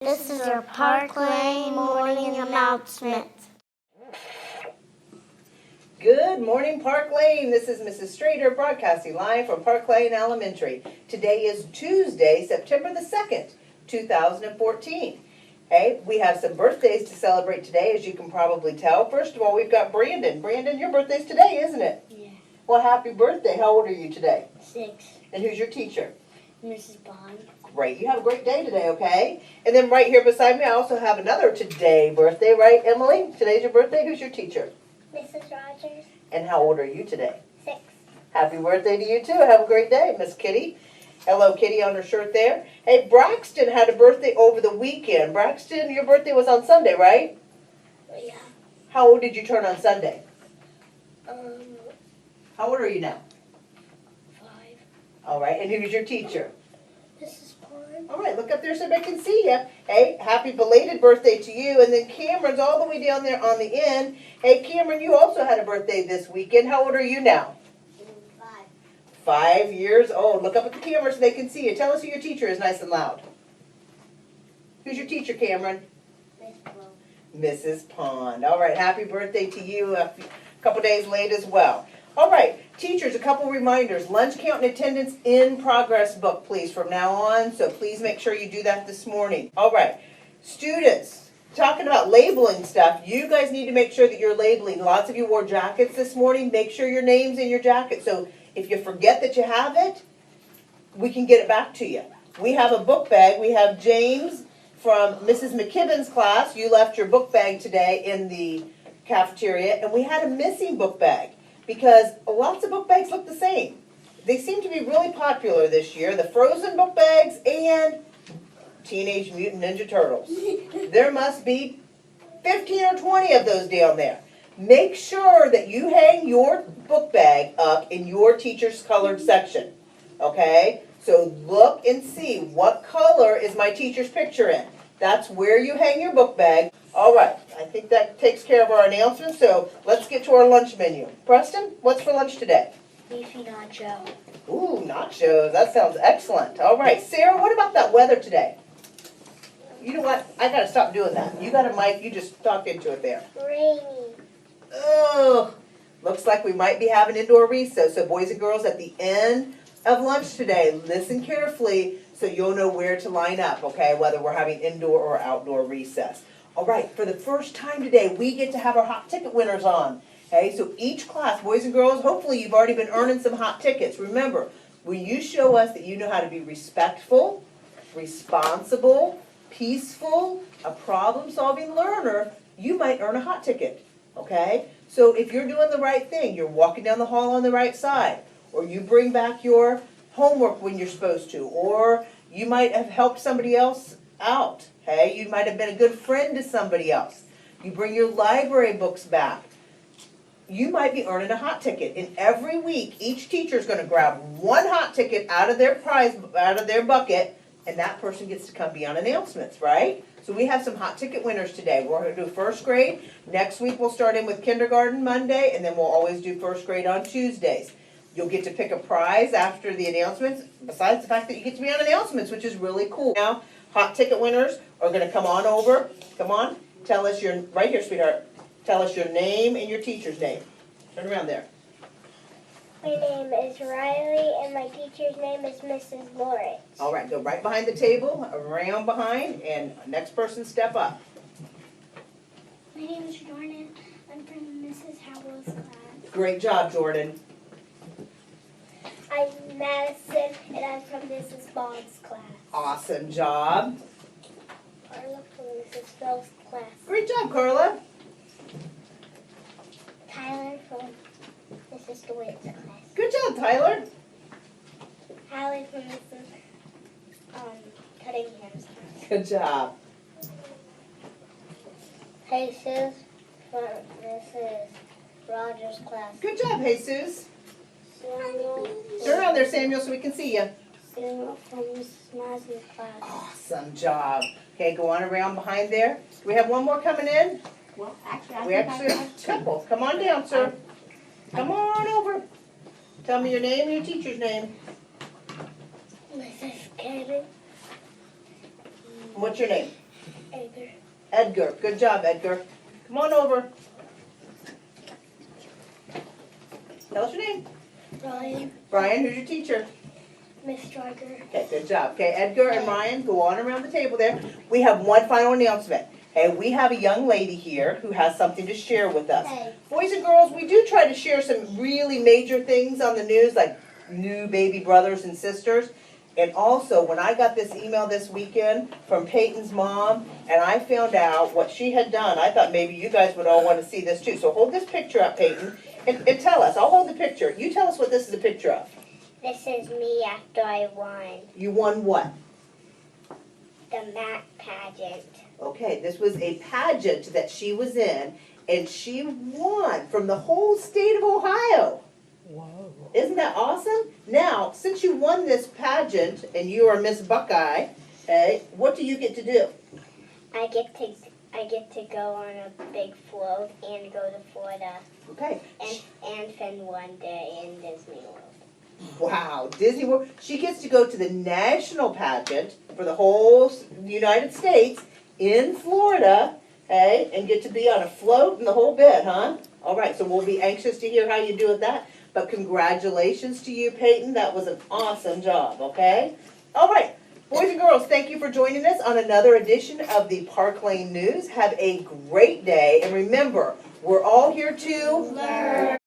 This is your Park Lane morning announcement. Good morning, Park Lane. This is Mrs. Strader broadcasting live from Park Lane Elementary. Today is Tuesday, September the 2nd, 2014. Hey, we have some birthdays to celebrate today, as you can probably tell. First of all, we've got Brandon. Brandon, your birthday's today, isn't it? Yeah. Well, happy birthday. How old are you today? 6. And who's your teacher? Mrs. Bond. Great. You have a great day today, okay? And then right here beside me, I also have another today birthday, right, Emily? Today's your birthday. Who's your teacher? Mrs. Rogers. And how old are you today? 6. Happy birthday to you too. Have a great day, Miss Kitty. Hello, Kitty, on her shirt there. Hey, Braxton had a birthday over the weekend. Braxton, your birthday was on Sunday, right? Yeah. How old did you turn on Sunday? 5. How old are you now? All right, and who's your teacher? Mrs. Bond. All right, look up there so they can see you. Hey, happy belated birthday to you. And then Cameron's all the way down there on the end. Hey, Cameron, you also had a birthday this weekend. How old are you now? 5. 5 years old. Look up at the camera so they can see you. Tell us who your teacher is nice and loud. Who's your teacher, Cameron? Miss Bond. Mrs. Pond. All right, happy birthday to you. A couple days late as well. All right, teachers, a couple reminders. Lunch count and attendance in progress book, please, from now on. So please make sure you do that this morning. All right, students, talking about labeling stuff, you guys need to make sure that you're labeling. Lots of you wore jackets this morning. Make sure your name's in your jacket. So if you forget that you have it, we can get it back to you. We have a book bag. We have James from Mrs. McKibben's class. You left your book bag today in the cafeteria, and we had a missing book bag because lots of book bags look the same. They seem to be really popular this year, the Frozen book bags and Teenage Mutant Ninja Turtles. There must be 15 or 20 of those down there. Make sure that you hang your book bag up in your teacher's colored section, okay? So look and see what color is my teacher's picture in. That's where you hang your book bag. All right, I think that takes care of our announcements, so let's get to our lunch menu. Preston, what's for lunch today? Beefy nacho. Ooh, nachos, that sounds excellent. All right, Sarah, what about that weather today? You know what, I gotta stop doing that. You got a mic, you just talked into it there. Rainy. Oh, looks like we might be having indoor recess, so boys and girls, at the end of lunch today, listen carefully so you'll know where to line up, okay, whether we're having indoor or outdoor recess. All right, for the first time today, we get to have our hot ticket winners on. Okay, so each class, boys and girls, hopefully you've already been earning some hot tickets. Remember, when you show us that you know how to be respectful, responsible, peaceful, a problem-solving learner, you might earn a hot ticket, okay? So if you're doing the right thing, you're walking down the hall on the right side, or you bring back your homework when you're supposed to, or you might have helped somebody else out, okay? You might have been a good friend to somebody else. You bring your library books back. You might be earning a hot ticket. And every week, each teacher is going to grab one hot ticket out of their bucket, and that person gets to come be on announcements, right? So we have some hot ticket winners today. We're going to do first grade. Next week, we'll start in with kindergarten Monday, and then we'll always do first grade on Tuesdays. You'll get to pick a prize after the announcements, besides the fact that you get to be on announcements, which is really cool. Now, hot ticket winners are going to come on over. Come on. Tell us your, right here, sweetheart. Tell us your name and your teacher's name. Turn around there. My name is Riley, and my teacher's name is Mrs. Lawrence. All right, go right behind the table, around behind, and next person step up. My name is Jordan. I'm from Mrs. Howell's class. Great job, Jordan. I'm Madison, and I'm from Mrs. Bond's class. Awesome job. Carla from Mrs. Phil's class. Great job, Carla. Tyler from Mrs. DeWitt's class. Good job, Tyler. Hallie from Mrs. Cunningham's class. Good job. Jesus from Mrs. Rogers' class. Good job, Jesus. Samuel. Turn around there, Samuel, so we can see you. Samuel from Mrs. Mason's class. Awesome job. Okay, go on around behind there. Do we have one more coming in? Well, actually, We actually have a couple. Come on down, sir. Come on over. Tell me your name and your teacher's name. Mrs. Kennedy. What's your name? Edgar. Edgar. Good job, Edgar. Come on over. Tell us your name. Ryan. Brian, who's your teacher? Miss Striker. Okay, good job. Okay, Edgar and Ryan, go on around the table there. We have one final announcement. Okay, we have a young lady here who has something to share with us. Hey. Boys and girls, we do try to share some really major things on the news, like new baby brothers and sisters. And also, when I got this email this weekend from Peyton's mom, and I found out what she had done, I thought maybe you guys would all want to see this too. So hold this picture up, Peyton, and tell us. I'll hold the picture. You tell us what this is a picture of. This is me after I won You won what? the MAC pageant. Okay, this was a pageant that she was in, and she won from the whole state of Ohio. Whoa. Isn't that awesome? Now, since you won this pageant and you are Miss Buckeye, okay, what do you get to do? I get to go on a big float and go to Florida Okay. and spend one day in Disney World. Wow, Disney World. She gets to go to the national pageant for the whole United States in Florida, okay, and get to be on a float and the whole bit, huh? All right, so we'll be anxious to hear how you do with that. But congratulations to you, Peyton. That was an awesome job, okay? All right, boys and girls, thank you for joining us on another edition of the Park Lane News. Have a great day, and remember, we're all here to learn.